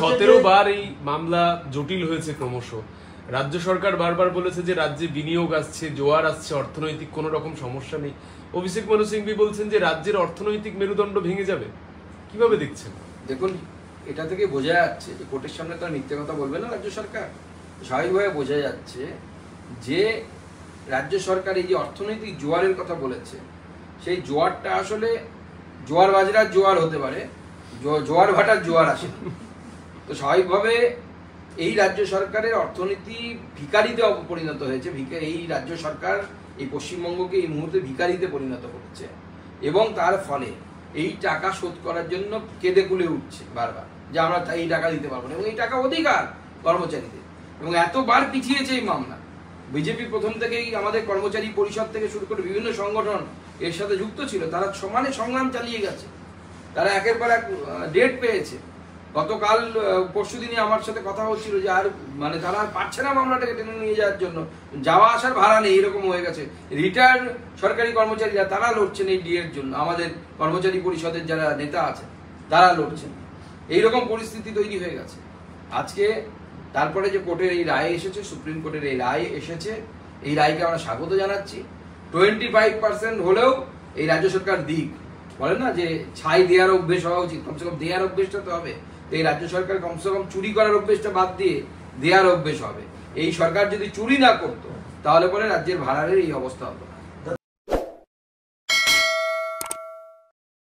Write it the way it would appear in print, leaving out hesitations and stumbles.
17 বার এই মামলা জটিল হয়েছে ক্রমশ। রাজ্য সরকার বারবার বলেছে যে রাজ্যে বিনিয়োগ আসছে, জোয়ার আসছে, অর্থনৈতিক কোনো রকম সমস্যা নেই। অভিষেক মনু সিংভি বলছেন যে রাজ্যের অর্থনৈতিক মেরুদণ্ড ভেঙে যাবে। কিভাবে দেখছেন? দেখুন, এটা থেকে বোঝা যাচ্ছে যে কোর্টের সামনে তো মিথ্যে কথা বলবে না রাজ্য সরকার। স্বাভাবিকভাবে বোঝা যাচ্ছে যে রাজ্য সরকার এই যে অর্থনৈতিক জোয়ারের কথা বলেছে, সেই জোয়ারটা আসলে জোয়ার বাজরার জোয়ার হতে পারে, জোয়ার ভাটার জোয়ার আসে। তো স্বাভাবিকভাবে এই রাজ্য সরকারের অর্থনীতি ভিখারিতে পরিণত হয়েছে। এই রাজ্য সরকার এই পশ্চিমবঙ্গকে এই মুহূর্তে ভিখারিতে পরিণত করছে, এবং তার ফলে এই টাকা শোধ করার জন্য কেঁদে কুলে উঠছে বারবার যে আমরা এই টাকা দিতে পারবো না, এবং এই টাকা অধিকার কর্মচারীদের। এবং এতবার পিছিয়েছে এই মামলা। বিজেপি প্রথম থেকেই আমাদের কর্মচারী পরিষদ থেকে শুরু করে বিভিন্ন সংগঠন এর সাথে যুক্ত ছিল, তারা সমানে সংগ্রাম চালিয়ে গেছে, তারা একের পর এক ডেট পেয়েছে। গতকাল পরশুদিনই আমার সাথে কথা হচ্ছিল যে আর মানে তারা আর পারছে না মামলাটাকে টেনে নিয়ে যাওয়ার জন্য, যাওয়া আসার ভাড়া নেই, এরকম হয়ে গেছে। রিটায়ার্ড সরকারি কর্মচারীরা তারা লড়ছেন এই ডিএর জন্য, আমাদের কর্মচারী পরিষদের যারা নেতা আছেন তারা লড়ছেন। এইরকম পরিস্থিতি তৈরি হয়ে গেছে আজকে। তারপরে যে কোর্টের এই রায় এসেছে, সুপ্রিম কোর্টের এই রায় এসেছে, এই রায়কে আমরা স্বাগত জানাচ্ছি। 25% হলেও এই রাজ্য সরকার দিক, বলে না যে ছাই দেওয়ার অভ্যেস হওয়া উচিত, কমসে কম দেওয়ার অভ্যেসটা তো হবে। তো এই রাজ্য সরকার কমসে কম চুরি করার অভ্যেসটা বাদ দিয়ে দেওয়ার অভ্যেস হবে। এই সরকার যদি চুরি না করতো তাহলে পরে রাজ্যের ভাড়ারের এই অবস্থা হতো।